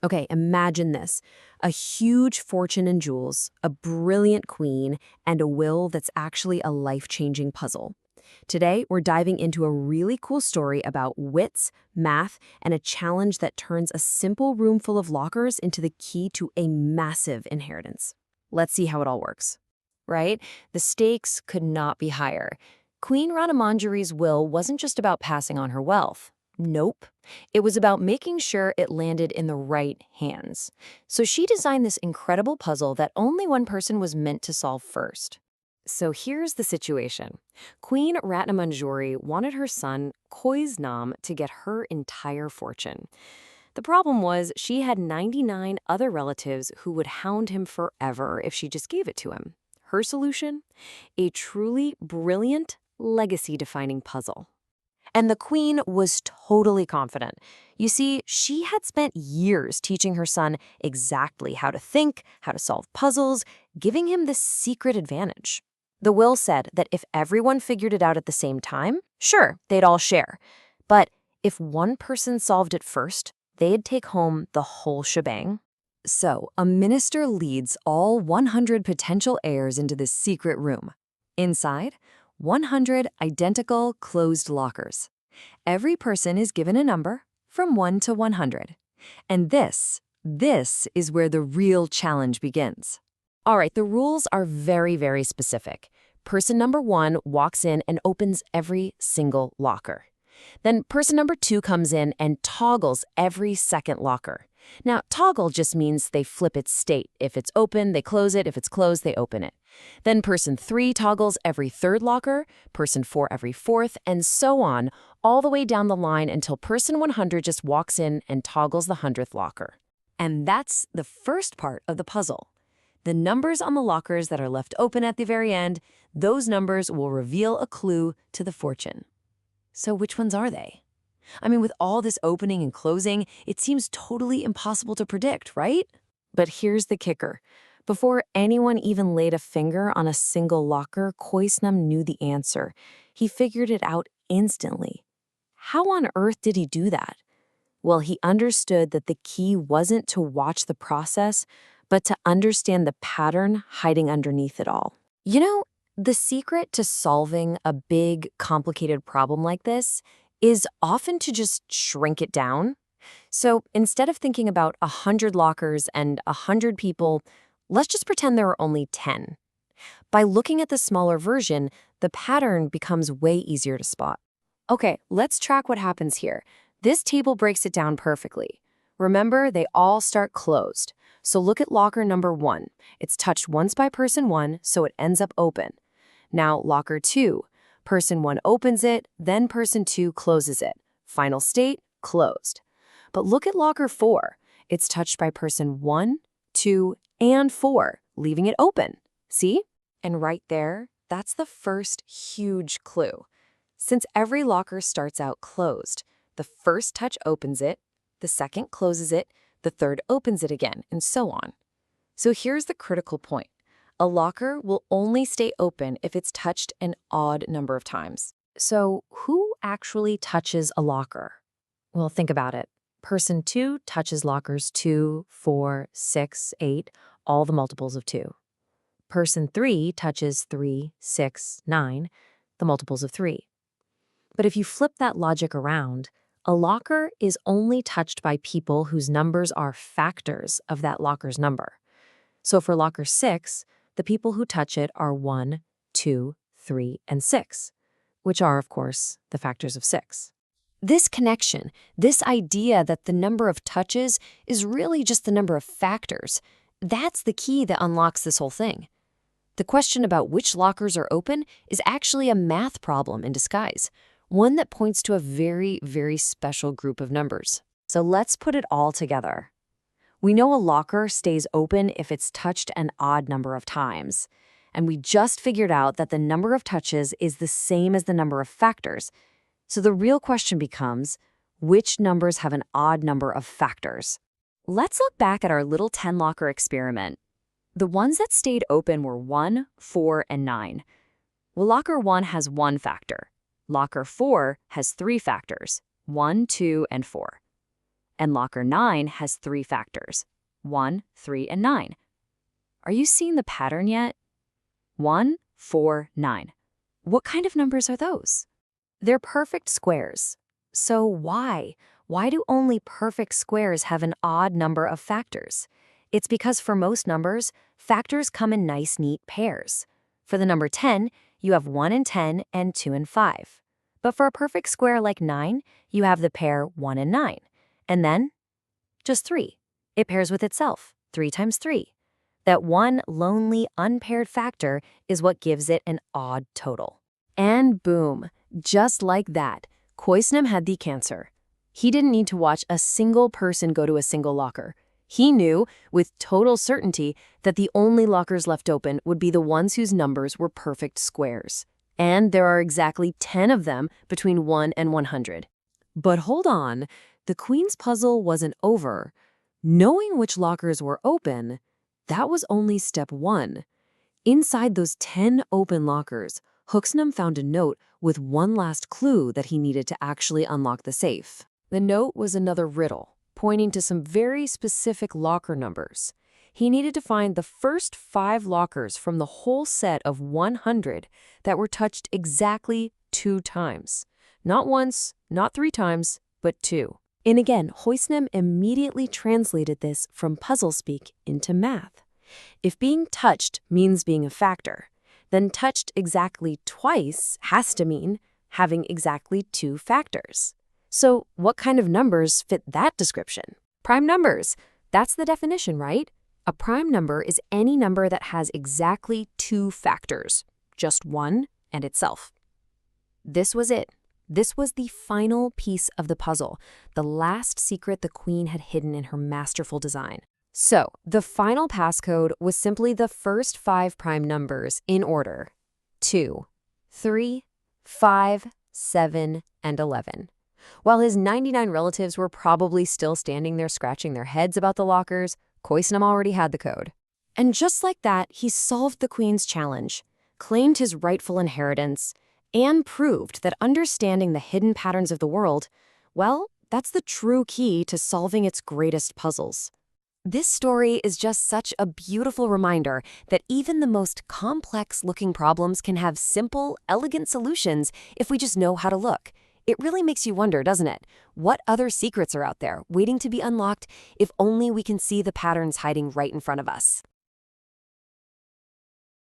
Okay, imagine this. A huge fortune in jewels, a brilliant queen, and a will that's actually a life-changing puzzle. Today, we're diving into a really cool story about wits, math, and a challenge that turns a simple room full of lockers into the key to a massive inheritance. Let's see how it all works. Right? The stakes could not be higher. Queen Ratnamanjuri's will wasn't just about passing on her wealth. Nope. It was about making sure it landed in the right hands. So she designed this incredible puzzle that only one person was meant to solve first. So here's the situation. Queen Ratnamanjuri wanted her son, Khoisnam, to get her entire fortune. The problem was she had 99 other relatives who would hound him forever if she just gave it to him. Her solution? A truly brilliant, legacy-defining puzzle. And the queen was totally confident. You see, she had spent years teaching her son exactly how to think, how to solve puzzles, giving him this secret advantage. The will said that if everyone figured it out at the same time, sure, they'd all share. But if one person solved it first, they'd take home the whole shebang. So, a minister leads all 100 potential heirs into this secret room. Inside, 100 identical closed lockers. Every person is given a number from 1 to 100. And this is where the real challenge begins. All right, the rules are very, very specific. Person number 1 walks in and opens every single locker. Then person number 2 comes in and toggles every second locker. Now, toggle just means they flip its state. If it's open, they close it. If it's closed, they open it. Then person 3 toggles every third locker, person 4 every fourth, and so on, all the way down the line until person 100 just walks in and toggles the 100th locker. And that's the first part of the puzzle. The numbers on the lockers that are left open at the very end, those numbers will reveal a clue to the fortune. So which ones are they? I mean, with all this opening and closing, it seems totally impossible to predict, right? But here's the kicker. Before anyone even laid a finger on a single locker, Khoisnam knew the answer. He figured it out instantly. How on earth did he do that? Well, he understood that the key wasn't to watch the process, but to understand the pattern hiding underneath it all. You know, the secret to solving a big, complicated problem like this is often to just shrink it down. So instead of thinking about 100 lockers and 100 people, let's just pretend there are only 10. By looking at the smaller version, the pattern becomes way easier to spot. Okay, let's track what happens here. This table breaks it down perfectly. Remember, they all start closed. So look at locker number 1. It's touched once by person 1, so it ends up open. Now, locker 2. Person 1 opens it, then person 2 closes it. Final state, closed. But look at locker 4. It's touched by person 1, 2, and 4, leaving it open. See? And right there, that's the first huge clue. Since every locker starts out closed, the first touch opens it, the second closes it, the third opens it again, and so on. So here's the critical point. A locker will only stay open if it's touched an odd number of times. So who actually touches a locker? Well, think about it. Person 2 touches lockers 2, 4, 6, 8, all the multiples of 2. Person 3 touches 3, 6, 9, the multiples of 3. But if you flip that logic around, a locker is only touched by people whose numbers are factors of that locker's number. So for locker 6, the people who touch it are 1, 2, 3, and 6, which are, of course, the factors of 6. This connection, this idea that the number of touches is really just the number of factors, that's the key that unlocks this whole thing. The question about which lockers are open is actually a math problem in disguise, one that points to a very, very special group of numbers. So let's put it all together. We know a locker stays open if it's touched an odd number of times. And we just figured out that the number of touches is the same as the number of factors. So the real question becomes, which numbers have an odd number of factors? Let's look back at our little 10-locker experiment. The ones that stayed open were 1, 4, and 9. Well, locker 1 has 1 factor. Locker 4 has 3 factors, 1, 2, and 4. and locker 9 has 3 factors: 1, 3, and 9. Are you seeing the pattern yet? 1, 4, 9. What kind of numbers are those? They're perfect squares. So why? Why do only perfect squares have an odd number of factors? It's because for most numbers, factors come in nice, neat pairs. For the number 10, you have 1 and 10 and 2 and 5. But for a perfect square like 9, you have the pair 1 and 9. And then, just 3. It pairs with itself, 3 times 3. That one lonely, unpaired factor is what gives it an odd total. And boom, just like that, Khoisnam had the cancer. He didn't need to watch a single person go to a single locker. He knew, with total certainty, that the only lockers left open would be the ones whose numbers were perfect squares. And there are exactly 10 of them between 1 and 100. But hold on, the Queen's puzzle wasn't over. Knowing which lockers were open, that was only step 1. Inside those 10 open lockers, Khoisnam found a note with one last clue that he needed to actually unlock the safe. The note was another riddle, pointing to some very specific locker numbers. He needed to find the first 5 lockers from the whole set of 100 that were touched exactly 2 times. Not once, not 3 times, but 2. And again, Khoisnam immediately translated this from puzzle speak into math. If being touched means being a factor, then touched exactly twice has to mean having exactly 2 factors. So what kind of numbers fit that description? Prime numbers. That's the definition, right? A prime number is any number that has exactly 2 factors, just 1 and itself. This was it. This was the final piece of the puzzle, the last secret the Queen had hidden in her masterful design. So, the final passcode was simply the first 5 prime numbers in order: 2, 3, 5, 7, and 11. While his 99 relatives were probably still standing there scratching their heads about the lockers, Khoisnam already had the code. And just like that, he solved the Queen's challenge, claimed his rightful inheritance, and proved that understanding the hidden patterns of the world, well, that's the true key to solving its greatest puzzles. This story is just such a beautiful reminder that even the most complex-looking problems can have simple, elegant solutions if we just know how to look. It really makes you wonder, doesn't it? What other secrets are out there waiting to be unlocked if only we can see the patterns hiding right in front of us?